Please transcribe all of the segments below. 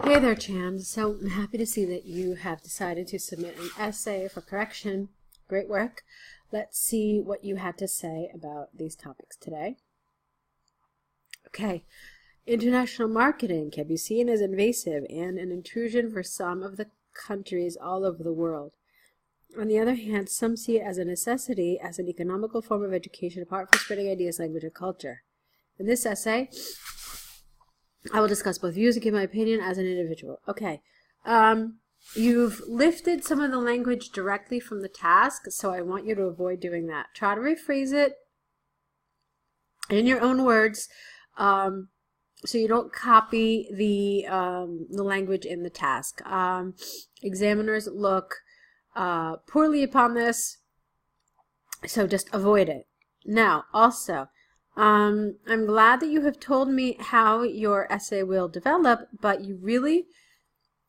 Hey there, Chams. So I'm happy to see that you have decided to submit an essay for correction. Great work. Let's see what you had to say about these topics today. Okay. International marketing can be seen as invasive and an intrusion for some of the countries all over the world. On the other hand, some see it as a necessity as an economical form of education apart from spreading ideas, language, and culture. In this essay, I will discuss both views and give my opinion as an individual. Okay. You've lifted some of the language directly from the task, so I want you to avoid doing that. Try to rephrase it in your own words, so you don't copy the language in the task. Examiners look poorly upon this, so just avoid it. Now, also, I'm glad that you have told me how your essay will develop, but you really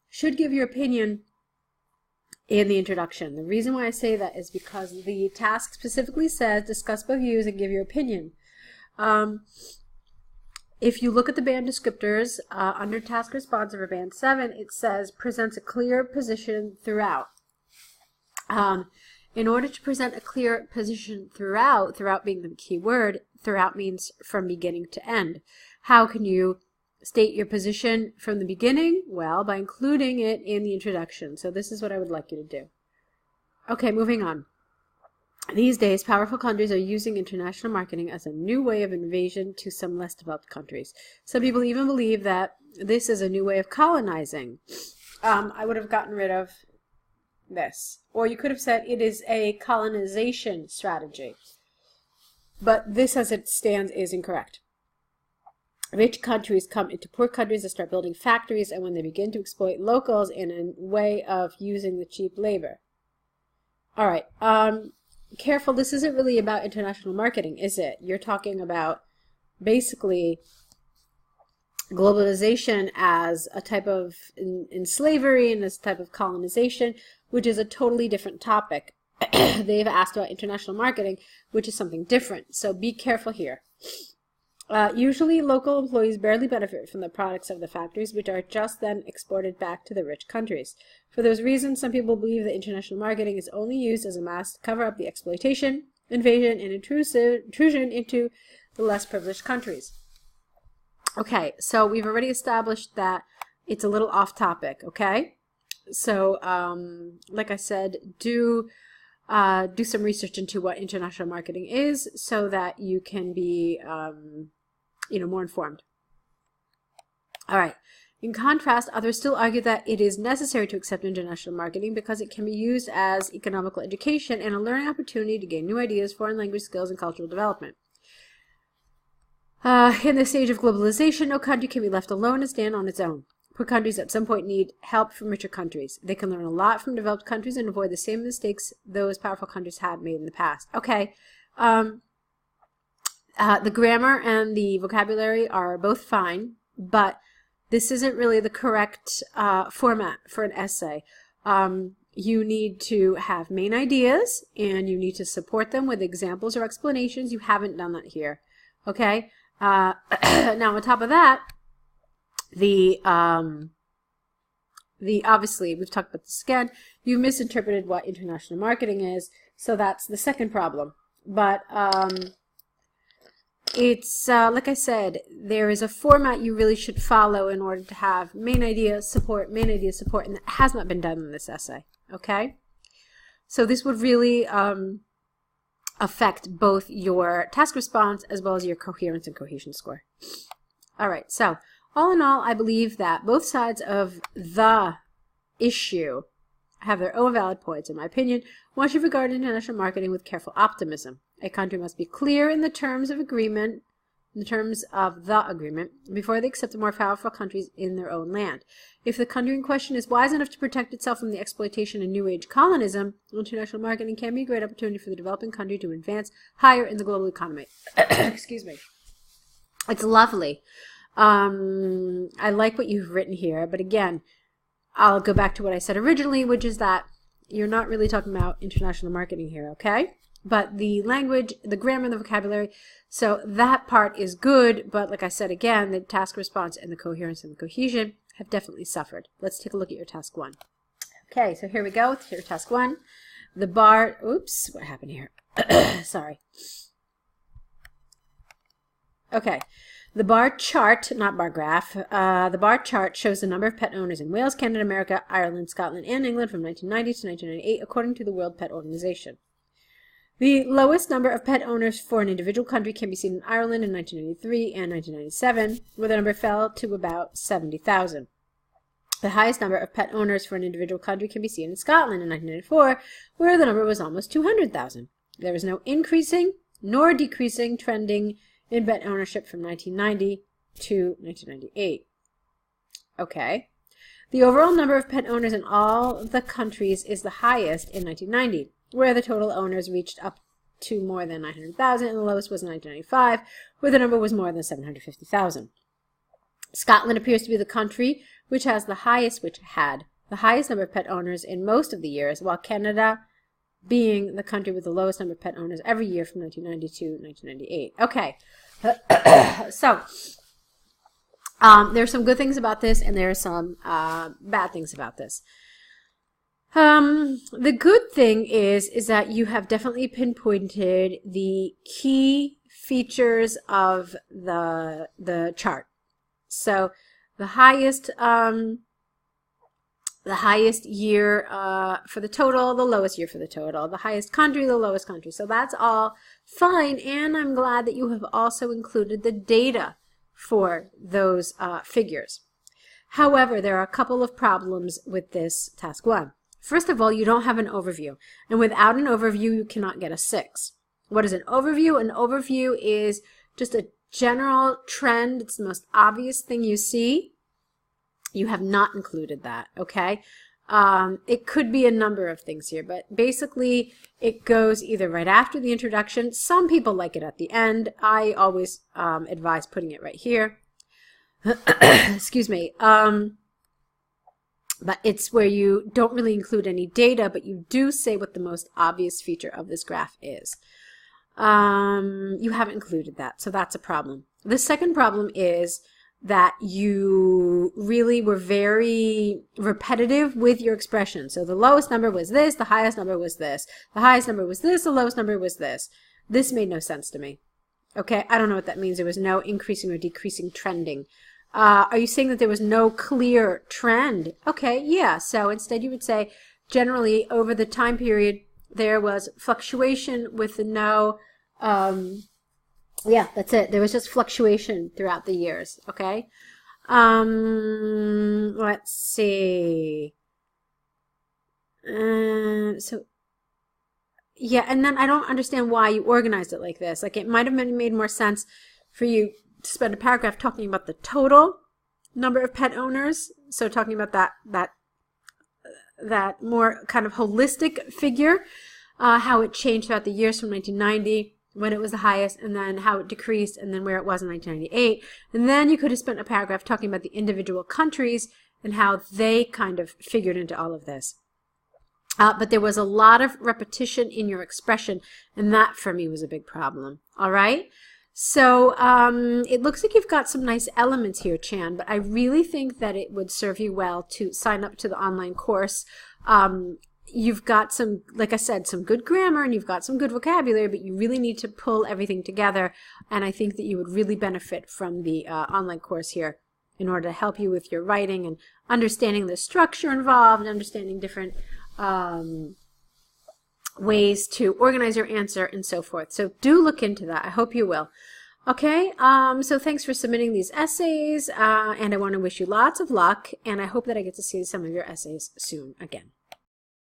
should give your opinion in the introduction. The reason why I say that is because the task specifically says discuss both views and give your opinion. If you look at the band descriptors under task response for band 7, it says presents a clear position throughout. In order to present a clear position throughout being the key word, throughout means from beginning to end. How can you state your position from the beginning? Well, by including it in the introduction. So this is what I would like you to do. Okay, moving on. These days, powerful countries are using international marketing as a new way of invasion to some less developed countries. Some people even believe that this is a new way of colonizing. I would have gotten rid of this. Or you could have said it is a colonization strategy. But this as it stands is incorrect. Rich countries come into poor countries and start building factories, and when they begin to exploit locals in a way of using the cheap labor. All right. Careful, this isn't really about international marketing, is it? You're talking about basically globalization as a type of in slavery and this type of colonization, which is a totally different topic. They've asked about international marketing, which is something different. So be careful here. Usually, local employees barely benefit from the products of the factories, which are just then exported back to the rich countries. For those reasons, some people believe that international marketing is only used as a mask to cover up the exploitation, invasion, and intrusion into the less privileged countries. Okay, so we've already established that it's a little off topic, okay? So, like I said, do some research into what international marketing is so that you can be, more informed. All right. In contrast, others still argue that it is necessary to accept international marketing because it can be used as economical education and a learning opportunity to gain new ideas, foreign language skills, and cultural development. In this age of globalization, no country can be left alone and stand on its own. Poor countries at some point need help from richer countries. They can learn a lot from developed countries and avoid the same mistakes those powerful countries had made in the past. Okay, the grammar and the vocabulary are both fine, but this isn't really the correct format for an essay. You need to have main ideas, and you need to support them with examples or explanations. You haven't done that here. Okay? Now, on top of that, obviously, we've talked about this again, you misinterpreted what international marketing is, so that's the second problem. But it's, like I said, there is a format you really should follow in order to have main idea, support, and that has not been done in this essay, okay? So this would really affect both your task response as well as your coherence and cohesion score. All right, so all in all, I believe that both sides of the issue have their own valid points. In my opinion, one should regard international marketing with careful optimism. A country must be clear in the terms of agreement, before they accept the more powerful countries in their own land. If the country in question is wise enough to protect itself from the exploitation and New Age colonism, international marketing can be a great opportunity for the developing country to advance higher in the global economy. Excuse me. It's lovely. I like what you've written here, but again, I'll go back to what I said originally, which is that you're not really talking about international marketing here, okay? But the language, the grammar, and the vocabulary, so that part is good, but like I said again, the task response and the coherence and the cohesion have definitely suffered. Let's take a look at your task 1. Okay, so here we go with your task 1. The bar, oops, what happened here? Sorry. Okay, the bar chart, not bar graph, the bar chart shows the number of pet owners in Wales, Canada, America, Ireland, Scotland, and England from 1990 to 1998, according to the World Pet Organization. The lowest number of pet owners for an individual country can be seen in Ireland in 1993 and 1997, where the number fell to about 70,000. The highest number of pet owners for an individual country can be seen in Scotland in 1994, where the number was almost 200,000. There was no increasing nor decreasing trending in pet ownership from 1990 to 1998. Okay. The overall number of pet owners in all the countries is the highest in 1990, where the total owners reached up to more than 900,000, and the lowest was in 1995, where the number was more than 750,000. Scotland appears to be the country which had the highest number of pet owners in most of the years, while Canada being the country with the lowest number of pet owners every year from 1990 to 1998. Okay, so there are some good things about this, and there are some bad things about this. The good thing is that you have definitely pinpointed the key features of the chart. So the highest year for the total, the lowest year for the total, the highest country, the lowest country. So that's all fine, and I'm glad that you have also included the data for those figures. However, there are a couple of problems with this task 1. First of all, you don't have an overview, and without an overview, you cannot get a 6. What is an overview? An overview is just a general trend. It's the most obvious thing you see. You have not included that, okay? It could be a number of things here, but basically it goes either right after the introduction. Some people like it at the end. I always advise putting it right here. Excuse me. But it's where you don't really include any data, but you do say what the most obvious feature of this graph is. You haven't included that, so that's a problem. The second problem is that you really were very repetitive with your expression. So the lowest number was this, the highest number was this, the highest number was this, the lowest number was this. This made no sense to me. Okay, I don't know what that means. There was no increasing or decreasing trending. Are you saying that there was no clear trend? Okay, yeah. So instead you would say generally over the time period there was fluctuation with no, yeah, that's it. There was just fluctuation throughout the years, okay? Let's see. So, yeah, and then I don't understand why you organized it like this. Like, it might have made more sense for you to spend a paragraph talking about the total number of pet owners, so talking about that more kind of holistic figure, how it changed throughout the years from 1990 when it was the highest, and then how it decreased, and then where it was in 1998. And then you could have spent a paragraph talking about the individual countries and how they kind of figured into all of this. But there was a lot of repetition in your expression, and that for me was a big problem. All right? So it looks like you've got some nice elements here, Chan, but I really think that it would serve you well to sign up to the online course. You've got some, like I said, some good grammar, and you've got some good vocabulary, but you really need to pull everything together, and I think that you would really benefit from the online course here in order to help you with your writing and understanding the structure involved and understanding different ways to organize your answer and so forth. So do look into that. I hope you will. Okay, so thanks for submitting these essays, and I want to wish you lots of luck, and I hope that I get to see some of your essays soon again.